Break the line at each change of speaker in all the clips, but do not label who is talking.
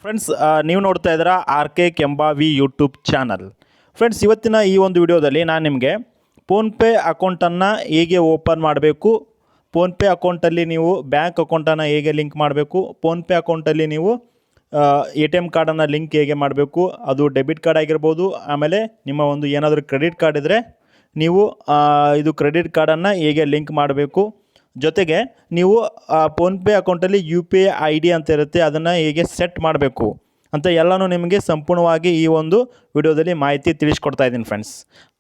Friends, ನೀವು ನೋಡ್ತಾ ಇದ್ದೀರಾ RK Kembhavi YouTube channel. Friends, ಇವತ್ತಿನ ಈ ಒಂದು ವಿಡಿಯೋದಲ್ಲಿ ನಾನು ನಿಮಗೆ ಫೋನ್ಪೇ ಅಕೌಂಟನ್ನು ಹೇಗೆ ಓಪನ್ ಮಾಡಬೇಕು, ಫೋನ್ಪೇ ಅಕೌಂಟಲ್ಲಿ ನೀವು ಬ್ಯಾಂಕ್ ಅಕೌಂಟನ್ನು ಹೇಗೆ ಲಿಂಕ್ ಮಾಡಬೇಕು, ಫೋನ್ಪೇ ಅಕೌಂಟಲ್ಲಿ ನೀವು ATM ಕಾರ್ಡನ್ನು ಲಿಂಕ್ ಹೇಗೆ ಮಾಡಬೇಕು, ಅದು ಡೆಬಿಟ್ ಕಾರ್ಡ್ ಆಗಿರ್ಬೋದು, ಆಮೇಲೆ ನಿಮ್ಮ ಒಂದು ಏನಾದರೂ ಕ್ರೆಡಿಟ್ ಕಾರ್ಡ್ ಇದ್ದರೆ ನೀವು ಇದು ಕ್ರೆಡಿಟ್ ಕಾರ್ಡನ್ನು ಹೇಗೆ ಲಿಂಕ್ ಮಾಡಬೇಕು, ಜೊತೆಗೆ ನೀವು ಫೋನ್ಪೇ ಅಕೌಂಟಲ್ಲಿ UPI ID ಅಂತ ಇರುತ್ತೆ, ಅದನ್ನು ಹೇಗೆ ಸೆಟ್ ಮಾಡಬೇಕು ಅಂತ ಎಲ್ಲನೂ ನಿಮಗೆ ಸಂಪೂರ್ಣವಾಗಿ ಈ ಒಂದು ವಿಡಿಯೋದಲ್ಲಿ ಮಾಹಿತಿ ತಿಳಿಸ್ಕೊಡ್ತಾ ಇದ್ದೀನಿ ಫ್ರೆಂಡ್ಸ್.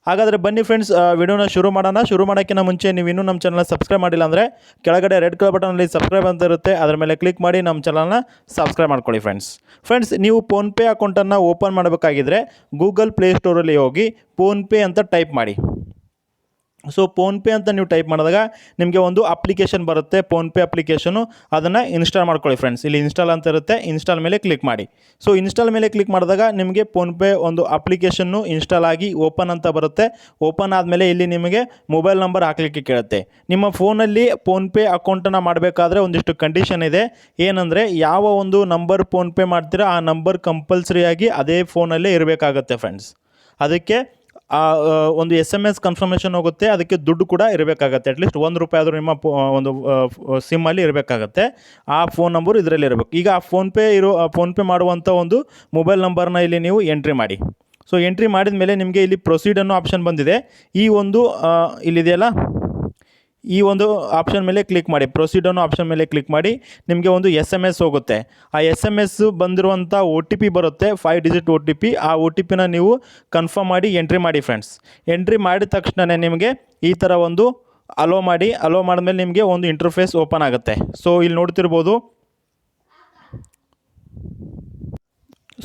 ಹಾಗಾದರೆ ಬನ್ನಿ ಫ್ರೆಂಡ್ಸ್, ವಿಡಿಯೋನ ಶುರು ಮಾಡೋಣ. ಶುರು ಮಾಡೋಕ್ಕಿಂತ ಮುಂಚೆ ನೀವು ಇನ್ನೂ ನಮ್ಮ ಚಾನಲ್ನ ಸಬ್ಸ್ಕ್ರೈಬ್ ಮಾಡಿಲ್ಲ ಅಂದರೆ ಕೆಳಗಡೆ ರೆಡ್ ಕಲರ್ ಬಟನಲ್ಲಿ ಸಬ್ಸ್ಕ್ರೈಬ್ ಅಂತ ಇರುತ್ತೆ, ಅದರ ಮೇಲೆ ಕ್ಲಿಕ್ ಮಾಡಿ ನಮ್ಮ ಚಾನಲ್ನ ಸಬ್ಸ್ಕ್ರೈಬ್ ಮಾಡ್ಕೊಳ್ಳಿ ಫ್ರೆಂಡ್ಸ್, ನೀವು ಫೋನ್ಪೇ ಅಕೌಂಟನ್ನು ಓಪನ್ ಮಾಡಬೇಕಾಗಿದ್ದರೆ ಗೂಗಲ್ ಪ್ಲೇಸ್ಟೋರಲ್ಲಿ ಹೋಗಿ ಫೋನ್ಪೇ ಅಂತ ಟೈಪ್ ಮಾಡಿ. ಸೊ ಫೋನ್ಪೇ ಅಂತ ನೀವು ಟೈಪ್ ಮಾಡಿದಾಗ ನಿಮಗೆ ಒಂದು ಅಪ್ಲಿಕೇಶನ್ ಬರುತ್ತೆ, ಫೋನ್ಪೇ ಅಪ್ಲಿಕೇಶನು. ಅದನ್ನು ಇನ್ಸ್ಟಾಲ್ ಮಾಡ್ಕೊಳ್ಳಿ ಫ್ರೆಂಡ್ಸ್. ಇಲ್ಲಿ ಇನ್ಸ್ಟಾಲ್ ಅಂತ ಇರುತ್ತೆ, ಇನ್ಸ್ಟಾಲ್ ಮೇಲೆ ಕ್ಲಿಕ್ ಮಾಡಿ. ಸೊ ಇನ್ಸ್ಟಾಲ್ ಮೇಲೆ ಕ್ಲಿಕ್ ಮಾಡಿದಾಗ ನಿಮಗೆ ಫೋನ್ಪೇ ಒಂದು ಅಪ್ಲಿಕೇಶನ್ನು ಇನ್ಸ್ಟಾಲ್ ಆಗಿ ಓಪನ್ ಅಂತ ಬರುತ್ತೆ. ಓಪನ್ ಆದಮೇಲೆ ಇಲ್ಲಿ ನಿಮಗೆ ಮೊಬೈಲ್ ನಂಬರ್ ಹಾಕಲಿಕ್ಕೆ ಕೇಳುತ್ತೆ. ನಿಮ್ಮ ಫೋನಲ್ಲಿ ಫೋನ್ಪೇ ಅಕೌಂಟನ್ನು ಮಾಡಬೇಕಾದ್ರೆ ಒಂದಿಷ್ಟು ಕಂಡೀಷನ್ ಇದೆ. ಏನಂದರೆ, ಯಾವ ಒಂದು ನಂಬರ್ ಫೋನ್ಪೇ ಮಾಡ್ತೀರಾ ಆ ನಂಬರ್ ಕಂಪಲ್ಸರಿಯಾಗಿ ಅದೇ ಫೋನಲ್ಲೇ ಇರಬೇಕಾಗತ್ತೆ ಫ್ರೆಂಡ್ಸ್. ಅದಕ್ಕೆ ಒಂದು SMS ಕನ್ಫರ್ಮೇಷನ್ ಹೋಗುತ್ತೆ, ಅದಕ್ಕೆ ದುಡ್ಡು ಕೂಡ ಇರಬೇಕಾಗತ್ತೆ. ಅಟ್ಲೀಸ್ಟ್ ₹1 ಆದರೂ ನಿಮ್ಮ ಒಂದು ಸಿಮ್ಮಲ್ಲಿ ಇರಬೇಕಾಗತ್ತೆ. ಆ ಫೋನ್ ನಂಬರು ಇದರಲ್ಲಿ ಇರಬೇಕು. ಈಗ ಆ ಫೋನ್ಪೇ ಮಾಡುವಂಥ ಒಂದು ಮೊಬೈಲ್ ನಂಬರ್ನ ಇಲ್ಲಿ ನೀವು ಎಂಟ್ರಿ ಮಾಡಿ. ಸೊ ಎಂಟ್ರಿ ಮಾಡಿದ ಮೇಲೆ ನಿಮಗೆ ಇಲ್ಲಿ ಪ್ರೊಸೀಡ್ ಅನ್ನೋ ಆಪ್ಷನ್ ಬಂದಿದೆ. ಈ ಒಂದು ಇಲ್ಲಿದೆಯಲ್ಲ, ಈ ಒಂದು ಆಪ್ಷನ್ ಮೇಲೆ ಕ್ಲಿಕ್ ಮಾಡಿ. ಪ್ರೊಸೀಡ್ ಅನ್ನೋ ಆಪ್ಷನ್ ಮೇಲೆ ಕ್ಲಿಕ್ ಮಾಡಿ. ನಿಮಗೆ ಒಂದು SMS ಹೋಗುತ್ತೆ. ಆ SMS ಬಂದಿರುವಂಥ OTP ಬರುತ್ತೆ, 5 ಡಿಜಿಟ್ OTP. ಆ OTPನ ನೀವು ಕನ್ಫರ್ಮ್ ಮಾಡಿ ಎಂಟ್ರಿ ಮಾಡಿ ಫ್ರೆಂಡ್ಸ್. ಎಂಟ್ರಿ ಮಾಡಿದ ತಕ್ಷಣ ನಿಮಗೆ ಈ ಥರ ಒಂದು ಅಲೋ ಮಾಡಿದ್ಮೇಲೆ ನಿಮಗೆ ಒಂದು ಇಂಟರ್ಫೇಸ್ ಓಪನ್ ಆಗುತ್ತೆ. ಸೊ ಇಲ್ಲಿ ನೋಡ್ತಿರ್ಬೋದು.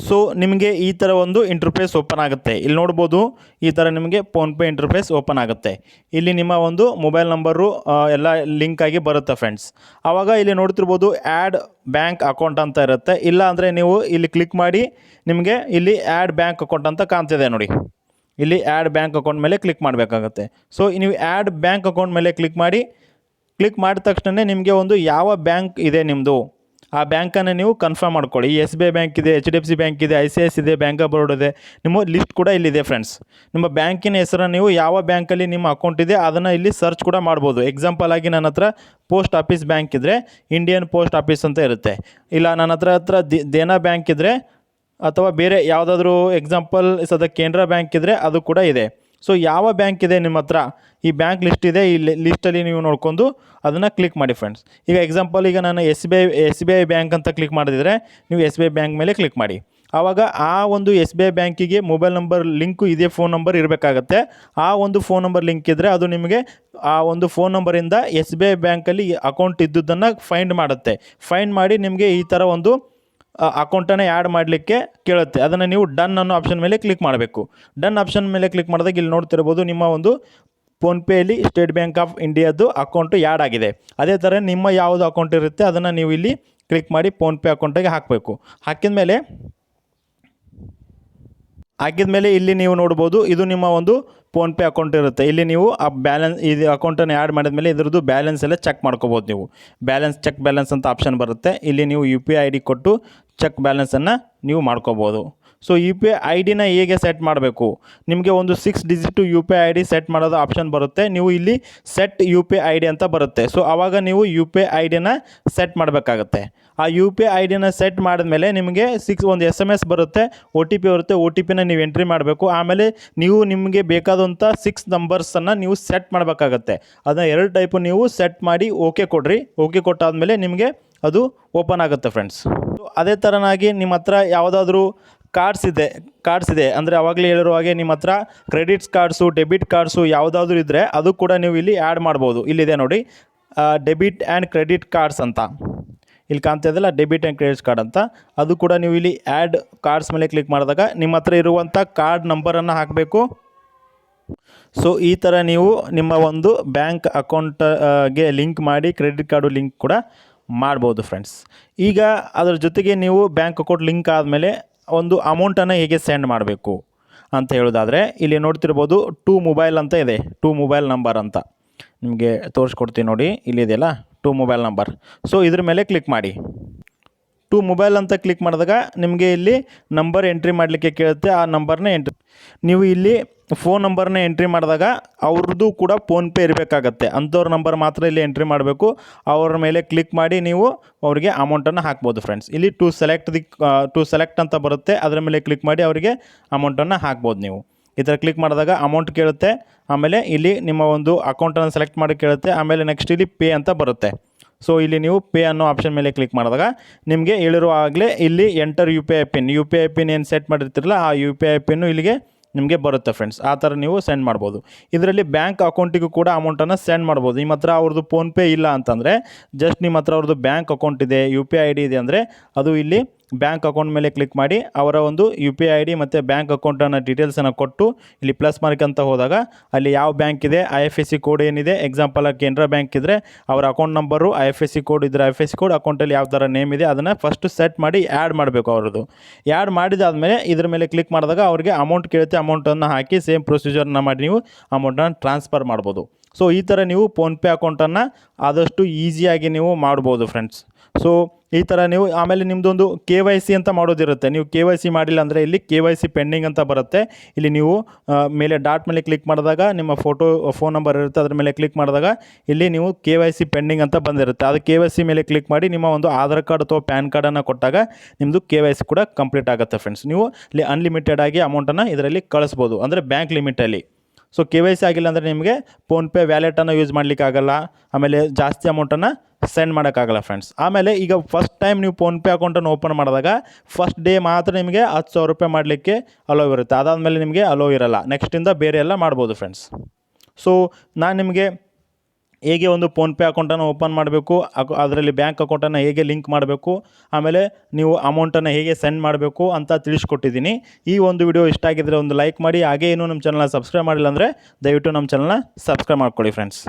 ಸೊ ನಿಮಗೆ ಈ ಥರ ಒಂದು ಇಂಟರ್ಫೇಸ್ ಓಪನ್ ಆಗುತ್ತೆ. ಇಲ್ಲಿ ನೋಡ್ಬೋದು, ಈ ಥರ ನಿಮಗೆ ಫೋನ್ಪೇ ಇಂಟರ್ಫೇಸ್ ಓಪನ್ ಆಗುತ್ತೆ. ಇಲ್ಲಿ ನಿಮ್ಮ ಒಂದು ಮೊಬೈಲ್ ನಂಬರು ಎಲ್ಲ ಲಿಂಕ್ ಆಗಿ ಬರುತ್ತೆ ಫ್ರೆಂಡ್ಸ್. ಆವಾಗ ಇಲ್ಲಿ ನೋಡ್ತಿರ್ಬೋದು ಆ್ಯಡ್ ಬ್ಯಾಂಕ್ ಅಕೌಂಟ್ ಅಂತ ಇರುತ್ತೆ. ಇಲ್ಲ ಅಂದರೆ ನೀವು ಇಲ್ಲಿ ಕ್ಲಿಕ್ ಮಾಡಿ, ನಿಮಗೆ ಇಲ್ಲಿ ಆ್ಯಡ್ ಬ್ಯಾಂಕ್ ಅಕೌಂಟ್ ಅಂತ ಕಾಣ್ತಿದೆ ನೋಡಿ. ಇಲ್ಲಿ ಆ್ಯಡ್ ಬ್ಯಾಂಕ್ ಅಕೌಂಟ್ ಮೇಲೆ ಕ್ಲಿಕ್ ಮಾಡಬೇಕಾಗತ್ತೆ. ಸೊ ನೀವು ಆ್ಯಡ್ ಬ್ಯಾಂಕ್ ಅಕೌಂಟ್ ಮೇಲೆ ಕ್ಲಿಕ್ ಮಾಡಿದ ತಕ್ಷಣ ನಿಮಗೆ ಒಂದು ಯಾವ ಬ್ಯಾಂಕ್ ಇದೆ ನಿಮ್ಮದು ಆ ಬ್ಯಾಂಕನ್ನು ನೀವು ಕನ್ಫರ್ಮ್ ಮಾಡ್ಕೊಳ್ಳಿ. SBI ಬ್ಯಾಂಕ್ ಇದೆ, HDFC ಬ್ಯಾಂಕ್ ಇದೆ, ICICI ಇದೆ, ಬ್ಯಾಂಕ್ ಆಫ್ ಬರೋಡ ಇದೆ. ನಿಮ್ಮ ಲಿಸ್ಟ್ ಕೂಡ ಇಲ್ಲಿದೆ ಫ್ರೆಂಡ್ಸ್. ನಿಮ್ಮ ಬ್ಯಾಂಕಿನ ಹೆಸರನ್ನು ನೀವು ಯಾವ ಬ್ಯಾಂಕಲ್ಲಿ ನಿಮ್ಮ ಅಕೌಂಟ್ ಇದೆ ಅದನ್ನು ಇಲ್ಲಿ ಸರ್ಚ್ ಕೂಡ ಮಾಡ್ಬೋದು. ಎಕ್ಸಾಂಪಲ್ ಆಗಿ ನನ್ನ ಹತ್ರ ಪೋಸ್ಟ್ ಆಫೀಸ್ ಬ್ಯಾಂಕ್ ಇದ್ದರೆ ಇಂಡಿಯನ್ ಪೋಸ್ಟ್ ಆಫೀಸ್ ಅಂತ ಇರುತ್ತೆ. ಇಲ್ಲ ನನ್ನ ಹತ್ರ ದೇನಾ ಬ್ಯಾಂಕ್ ಇದ್ದರೆ ಅಥವಾ ಬೇರೆ ಯಾವುದಾದ್ರೂ ಎಕ್ಸಾಂಪಲ್ ಕೆನರಾ ಬ್ಯಾಂಕ್ ಇದ್ದರೆ ಅದು ಕೂಡ ಇದೆ. ಸೊ ಯಾವ ಬ್ಯಾಂಕ್ ಇದೆ ನಿಮ್ಮ ಹತ್ರ, ಈ ಬ್ಯಾಂಕ್ ಲಿಸ್ಟ್ ಇದೆ. ಈ ಲಿಸ್ಟಲ್ಲಿ ನೀವು ನೋಡ್ಕೊಂಡು ಅದನ್ನು ಕ್ಲಿಕ್ ಮಾಡಿ ಫ್ರೆಂಡ್ಸ್. ಈಗ ಎಕ್ಸಾಂಪಲ್, ಈಗ ನಾನು SBI ಬ್ಯಾಂಕ್ ಅಂತ ಕ್ಲಿಕ್ ಮಾಡಿದ್ರೆ ನೀವು SBI ಬ್ಯಾಂಕ್ ಮೇಲೆ ಕ್ಲಿಕ್ ಮಾಡಿ. ಆವಾಗ ಆ ಒಂದು SBI ಬ್ಯಾಂಕಿಗೆ ಮೊಬೈಲ್ ನಂಬರ್ ಲಿಂಕು ಇದೇ ಫೋನ್ ನಂಬರ್ ಇರಬೇಕಾಗತ್ತೆ. ಆ ಒಂದು ಫೋನ್ ನಂಬರ್ ಲಿಂಕ್ ಇದ್ದರೆ ಅದು ನಿಮಗೆ ಆ ಒಂದು ಫೋನ್ ನಂಬರಿಂದ SBI ಬ್ಯಾಂಕಲ್ಲಿ ಅಕೌಂಟ್ ಇದ್ದುದನ್ನು ಫೈಂಡ್ ಮಾಡುತ್ತೆ. ಫೈಂಡ್ ಮಾಡಿ ನಿಮಗೆ ಈ ಥರ ಒಂದು ಅಕೌಂಟನ್ನು ಆ್ಯಡ್ ಮಾಡಲಿಕ್ಕೆ ಕೇಳುತ್ತೆ. ಅದನ್ನು ನೀವು ಡನ್ ಅನ್ನೋ ಆಪ್ಷನ್ ಮೇಲೆ ಕ್ಲಿಕ್ ಮಾಡಬೇಕು. ಡನ್ ಆಪ್ಷನ್ ಮೇಲೆ ಕ್ಲಿಕ್ ಮಾಡಿದಾಗ ಇಲ್ಲಿ ನೋಡ್ತಿರ್ಬೋದು, ನಿಮ್ಮ ಒಂದು ಫೋನ್ಪೇಯಲ್ಲಿ ಸ್ಟೇಟ್ ಬ್ಯಾಂಕ್ ಆಫ್ ಇಂಡಿಯಾದ್ದು ಅಕೌಂಟು ಆ್ಯಡ್ ಆಗಿದೆ. ಅದೇ ಥರ ನಿಮ್ಮ ಯಾವುದು ಅಕೌಂಟ್ ಇರುತ್ತೆ ಅದನ್ನು ನೀವು ಇಲ್ಲಿ ಕ್ಲಿಕ್ ಮಾಡಿ ಫೋನ್ಪೇ ಅಕೌಂಟಿಗೆ ಹಾಕಬೇಕು. ಹಾಕಿದ್ಮೇಲೆ ಇಲ್ಲಿ ನೀವು ನೋಡ್ಬೋದು, ಇದು ನಿಮ್ಮ ಒಂದು ಫೋನ್ಪೇ ಅಕೌಂಟ್ ಇರುತ್ತೆ. ಇಲ್ಲಿ ನೀವು ಆ ಇದು ಅಕೌಂಟನ್ನು ಆ್ಯಡ್ ಮಾಡಿದ್ಮೇಲೆ ಇದರದ್ದು ಬ್ಯಾಲೆನ್ಸ್ ಎಲ್ಲ ಚೆಕ್ ಮಾಡ್ಕೋಬೋದು. ನೀವು ಚೆಕ್ ಬ್ಯಾಲೆನ್ಸ್ ಅಂತ ಆಪ್ಷನ್ ಬರುತ್ತೆ. ಇಲ್ಲಿ ನೀವು UPI ID ಕೊಟ್ಟು ಚೆಕ್ ಬ್ಯಾಲೆನ್ಸನ್ನು ನೀವು ಮಾಡ್ಕೋಬೋದು. ಸೊ UPI IDನ ಹೇಗೆ ಸೆಟ್ ಮಾಡಬೇಕು, ನಿಮಗೆ ಒಂದು 6 ಡಿಜಿಟು UPI ID ಸೆಟ್ ಮಾಡೋದು ಆಪ್ಷನ್ ಬರುತ್ತೆ. ನೀವು ಇಲ್ಲಿ ಸೆಟ್ UPI ID ಅಂತ ಬರುತ್ತೆ. ಸೊ ಆವಾಗ ನೀವು UPI IDನ ಸೆಟ್ ಮಾಡಬೇಕಾಗತ್ತೆ. ಆ UPI IDನ ಸೆಟ್ ಮಾಡಿದ್ಮೇಲೆ ನಿಮಗೆ ಒಂದು SMS ಬರುತ್ತೆ, OTP ಬರುತ್ತೆ. OTPನ ನೀವು ಎಂಟ್ರಿ ಮಾಡಬೇಕು. ಆಮೇಲೆ ನೀವು ನಿಮಗೆ ಬೇಕಾದಂಥ 6 ನಂಬರ್ಸನ್ನು ನೀವು ಸೆಟ್ ಮಾಡಬೇಕಾಗತ್ತೆ. ಅದನ್ನು 2 ಟೈಪು ನೀವು ಸೆಟ್ ಮಾಡಿ ಓಕೆ ಕೊಡ್ರಿ. ಓಕೆ ಕೊಟ್ಟಾದಮೇಲೆ ನಿಮಗೆ ಅದು ಓಪನ್ ಆಗುತ್ತೆ ಫ್ರೆಂಡ್ಸ್. ಅದೇ ಥರನಾಗಿ ನಿಮ್ಮ ಹತ್ರ ಯಾವುದಾದ್ರೂ ಕಾರ್ಡ್ಸ್ ಇದೆ ಅಂದರೆ ಆವಾಗಲೇ ಹೇಳಿರೋ ಹಾಗೆ ನಿಮ್ಮ ಹತ್ರ ಕ್ರೆಡಿಟ್ಸ್ ಕಾರ್ಡ್ಸು, ಡೆಬಿಟ್ ಕಾರ್ಡ್ಸು ಯಾವುದಾದ್ರೂ ಇದ್ದರೆ ಅದು ಕೂಡ ನೀವು ಇಲ್ಲಿ ಆ್ಯಡ್ ಮಾಡ್ಬೋದು. ಇಲ್ಲಿದೆ ನೋಡಿ, ಡೆಬಿಟ್ ಆ್ಯಂಡ್ ಕ್ರೆಡಿಟ್ ಕಾರ್ಡ್ಸ್ ಅಂತ ಇಲ್ಲಿ ಕಾಣ್ತಾ ಇದೆಯಲ್ಲ, ಡೆಬಿಟ್ ಆ್ಯಂಡ್ ಕ್ರೆಡಿಟ್ ಕಾರ್ಡ್ ಅಂತ. ಅದು ಕೂಡ ನೀವು ಇಲ್ಲಿ ಆ್ಯಡ್ ಕಾರ್ಡ್ಸ್ ಮೇಲೆ ಕ್ಲಿಕ್ ಮಾಡಿದಾಗ ನಿಮ್ಮ ಹತ್ರ ಇರುವಂಥ ಕಾರ್ಡ್ ನಂಬರನ್ನು ಹಾಕಬೇಕು. ಸೊ ಈ ಥರ ನೀವು ನಿಮ್ಮ ಒಂದು ಬ್ಯಾಂಕ್ ಅಕೌಂಟ್ಗೆ ಲಿಂಕ್ ಮಾಡಿ ಕ್ರೆಡಿಟ್ ಕಾರ್ಡು ಲಿಂಕ್ ಕೂಡ ಮಾಡ್ಬೋದು ಫ್ರೆಂಡ್ಸ್. ಈಗ ಅದರ ಜೊತೆಗೆ ನೀವು ಬ್ಯಾಂಕ್ ಅಕೌಂಟ್ ಲಿಂಕ್ ಆದಮೇಲೆ ಒಂದು ಅಮೌಂಟನ್ನು ಹೇಗೆ ಸೆಂಡ್ ಮಾಡಬೇಕು ಅಂತ ಹೇಳೋದಾದರೆ ಇಲ್ಲಿ ನೋಡ್ತಿರ್ಬೋದು ಟು ಮೊಬೈಲ್ ಅಂತ ಇದೆ, ಟು ಮೊಬೈಲ್ ನಂಬರ್ ಅಂತ ನಿಮಗೆ ತೋರಿಸ್ಕೊಡ್ತೀನಿ ನೋಡಿ. ಇಲ್ಲಿದೆಯಲ್ಲ ಟು ಮೊಬೈಲ್ ನಂಬರ್. ಸೊ ಇದ್ರ ಮೇಲೆ ಕ್ಲಿಕ್ ಮಾಡಿ. ಟು ಮೊಬೈಲ್ ಅಂತ ಕ್ಲಿಕ್ ಮಾಡಿದಾಗ ನಿಮಗೆ ಇಲ್ಲಿ ನಂಬರ್ ಎಂಟ್ರಿ ಮಾಡಲಿಕ್ಕೆ ಕೇಳುತ್ತೆ. ಆ ನಂಬರ್ನ ಎಂಟ್ರಿ ನೀವು ಇಲ್ಲಿ ಫೋನ್ ನಂಬರ್ನ ಎಂಟ್ರಿ ಮಾಡಿದಾಗ ಅವ್ರದ್ದು ಕೂಡ ಫೋನ್ಪೇ ಇರಬೇಕಾಗತ್ತೆ. ಅಂಥವ್ರ ನಂಬರ್ ಮಾತ್ರ ಇಲ್ಲಿ ಎಂಟ್ರಿ ಮಾಡಬೇಕು. ಅವ್ರ ಮೇಲೆ ಕ್ಲಿಕ್ ಮಾಡಿ ನೀವು ಅವರಿಗೆ ಅಮೌಂಟನ್ನು ಹಾಕ್ಬೋದು ಫ್ರೆಂಡ್ಸ್. ಇಲ್ಲಿ ಟು ಸೆಲೆಕ್ಟ್ ಅಂತ ಬರುತ್ತೆ, ಅದರ ಮೇಲೆ ಕ್ಲಿಕ್ ಮಾಡಿ ಅವರಿಗೆ ಅಮೌಂಟನ್ನು ಹಾಕ್ಬೋದು. ನೀವು ಈ ಥರ ಕ್ಲಿಕ್ ಮಾಡಿದಾಗ ಅಮೌಂಟ್ ಕೇಳುತ್ತೆ. ಆಮೇಲೆ ಇಲ್ಲಿ ನಿಮ್ಮ ಒಂದು ಅಕೌಂಟನ್ನು ಸೆಲೆಕ್ಟ್ ಮಾಡಿ ಕೇಳುತ್ತೆ. ಆಮೇಲೆ ನೆಕ್ಸ್ಟ್ ಇಲ್ಲಿ ಪೇ ಅಂತ ಬರುತ್ತೆ. ಸೊ ಇಲ್ಲಿ ನೀವು ಪೇ ಅನ್ನೋ ಆಪ್ಷನ್ ಮೇಲೆ ಕ್ಲಿಕ್ ಮಾಡಿದಾಗ ನಿಮಗೆ ಹೇಳಿರುವಾಗಲೇ ಇಲ್ಲಿ enter U P I pin ಏನು ಸೆಟ್ ಮಾಡಿರ್ತಿರಲ್ಲ ಆ ಯು ಪಿ ಐ ಪಿನ್ನು ಇಲ್ಲಿಗೆ ನಿಮಗೆ ಬರುತ್ತೆ ಫ್ರೆಂಡ್ಸ್. ಆ ಥರ ನೀವು ಸೆಂಡ್ ಮಾಡ್ಬೋದು. ಇದರಲ್ಲಿ ಬ್ಯಾಂಕ್ ಅಕೌಂಟಿಗೂ ಕೂಡ ಅಮೌಂಟನ್ನು ಸೆಂಡ್ ಮಾಡ್ಬೋದು. ನಿಮ್ಮ ಹತ್ರ ಅವ್ರದ್ದು ಫೋನ್ಪೇ ಇಲ್ಲ ಅಂತಂದರೆ ಜಸ್ಟ್ ನಿಮ್ಮ ಹತ್ರ ಅವ್ರದ್ದು ಬ್ಯಾಂಕ್ ಅಕೌಂಟ್ ಇದೆ, U P I I D ಇದೆ ಅಂದರೆ ಅದು ಇಲ್ಲಿ ಬ್ಯಾಂಕ್ ಅಕೌಂಟ್ ಮೇಲೆ ಕ್ಲಿಕ್ ಮಾಡಿ ಅವರ ಒಂದು U P I I D ಮತ್ತು ಬ್ಯಾಂಕ್ ಅಕೌಂಟನ್ನು ಡೀಟೇಲ್ಸನ್ನು ಕೊಟ್ಟು ಇಲ್ಲಿ ಪ್ಲಸ್ ಮಾರ್ಕ್ ಅಂತ ಹೋದಾಗ ಅಲ್ಲಿ ಯಾವ ಬ್ಯಾಂಕ್ ಇದೆ, I F S C code ಏನಿದೆ, ಎಕ್ಸಾಂಪಲ್ ಕೆನರಾ ಬ್ಯಾಂಕ್ ಇದ್ದರೆ ಅವರ account number, I F S C code ಇದ್ದರೆ I F S C code, ಅಕೌಂಟಲ್ಲಿ ಯಾವ ಥರ ನೇಮ್ ಇದೆ ಅದನ್ನು ಫಸ್ಟು ಸೆಟ್ ಮಾಡಿ ಆ್ಯಡ್ ಮಾಡಬೇಕು. ಅವ್ರದ್ದು ಆ್ಯಡ್ ಮಾಡಿದಾದಮೇಲೆ ಇದ್ರ ಮೇಲೆ ಕ್ಲಿಕ್ ಮಾಡಿದಾಗ ಅವರಿಗೆ ಅಮೌಂಟ್ ಕೇಳುತ್ತೆ. ಅಮೌಂಟನ್ನು ಹಾಕಿ ಸೇಮ್ ಪ್ರೊಸೀಜರ್ನ ಮಾಡಿ ನೀವು ಅಮೌಂಟನ್ನು ಟ್ರಾನ್ಸ್ಫರ್ ಮಾಡ್ಬೋದು. ಸೊ ಈ ಥರ ನೀವು ಫೋನ್ಪೇ ಅಕೌಂಟನ್ನು ಆದಷ್ಟು ಈಸಿಯಾಗಿ ನೀವು ಮಾಡ್ಬೋದು ಫ್ರೆಂಡ್ಸ್. ಸೊ ಈ ಥರ ನೀವು ಆಮೇಲೆ ನಿಮ್ಮದೊಂದು KYC ಅಂತ ಮಾಡೋದಿರುತ್ತೆ. ನೀವು KYC ಮಾಡಿಲ್ಲ ಅಂದರೆ ಇಲ್ಲಿ KYC ಪೆಂಡಿಂಗ್ ಅಂತ ಬರುತ್ತೆ. ಇಲ್ಲಿ ನೀವು ಮೇಲೆ ಡಾಟ್ ಮೇಲೆ ಕ್ಲಿಕ್ ಮಾಡಿದಾಗ ನಿಮ್ಮ ಫೋನ್ ನಂಬರ್ ಇರುತ್ತೆ, ಅದ್ರ ಮೇಲೆ ಕ್ಲಿಕ್ ಮಾಡಿದಾಗ ಇಲ್ಲಿ ನೀವು KYC ಪೆಂಡಿಂಗ್ ಅಂತ ಬಂದಿರುತ್ತೆ. ಅದು KYC ಮೇಲೆ ಕ್ಲಿಕ್ ಮಾಡಿ ನಿಮ್ಮ ಒಂದು ಆಧಾರ್ ಕಾರ್ಡ್ ಅಥವಾ ಪ್ಯಾನ್ ಕಾರ್ಡನ್ನು ಕೊಟ್ಟಾಗ ನಿಮ್ಮದು KYC ಕೂಡ ಕಂಪ್ಲೀಟ್ ಆಗುತ್ತೆ ಫ್ರೆಂಡ್ಸ್. ನೀವು ಇಲ್ಲಿ ಅನ್ಲಿಮಿಟೆಡ್ ಆಗಿ ಅಮೌಂಟನ್ನು ಇದರಲ್ಲಿ ಕಳಿಸ್ಬೋದು, ಅಂದರೆ ಬ್ಯಾಂಕ್ ಲಿಮಿಟಲ್ಲಿ. ಸೊ KYC ಆಗಿಲ್ಲ ಅಂದರೆ ನಿಮಗೆ ಫೋನ್ಪೇ ವ್ಯಾಲೆಟನ್ನು ಯೂಸ್ ಮಾಡಲಿಕ್ಕಾಗಲ್ಲ, ಆಮೇಲೆ ಜಾಸ್ತಿ ಅಮೌಂಟನ್ನು ಸೆಂಡ್ ಮಾಡೋಕ್ಕಾಗಲ್ಲ ಫ್ರೆಂಡ್ಸ್. ಆಮೇಲೆ ಈಗ ಫಸ್ಟ್ ಟೈಮ್ ನೀವು ಫೋನ್ಪೇ ಅಕೌಂಟನ್ನು ಓಪನ್ ಮಾಡಿದಾಗ ಫಸ್ಟ್ ಡೇ ಮಾತ್ರ ನಿಮಗೆ 10,000 ರೂಪಾಯಿ ಮಾಡಲಿಕ್ಕೆ ಅಲೋ ಇರುತ್ತೆ. ಅದಾದಮೇಲೆ ನಿಮಗೆ ಅಲೋ ಇರಲ್ಲ. ನೆಕ್ಸ್ಟಿಂದ ಬೇರೆ ಎಲ್ಲ ಮಾಡ್ಬೋದು ಫ್ರೆಂಡ್ಸ್. ಸೊ ನಾನು ನಿಮಗೆ ಹೇಗೆ ಒಂದು ಫೋನ್ಪೇ ಅಕೌಂಟನ್ನು ಓಪನ್ ಮಾಡಬೇಕು, ಅದರಲ್ಲಿ ಬ್ಯಾಂಕ್ ಅಕೌಂಟನ್ನು ಹೇಗೆ ಲಿಂಕ್ ಮಾಡಬೇಕು, ಆಮೇಲೆ ನೀವು ಅಮೌಂಟನ್ನು ಹೇಗೆ ಸೆಂಡ್ ಮಾಡಬೇಕು ಅಂತ ತಿಳಿಸ್ಕೊಟ್ಟಿದ್ದೀನಿ. ಈ ಒಂದು ವಿಡಿಯೋ ಇಷ್ಟ ಆಗಿದ್ದರೆ ಒಂದು ಲೈಕ್ ಮಾಡಿ. ಹಾಗೆ ಇನ್ನೂ ನಮ್ಮ ಚಾನಲ್ನ ಸಬ್ಸ್ಕ್ರೈಬ್ ಮಾಡಿಲ್ಲ ಅಂದರೆ ದಯವಿಟ್ಟು ನಮ್ಮ ಚಾನಲ್ನ ಸಬ್ಸ್ಕ್ರೈಬ್ ಮಾಡ್ಕೊಳ್ಳಿ ಫ್ರೆಂಡ್ಸ್.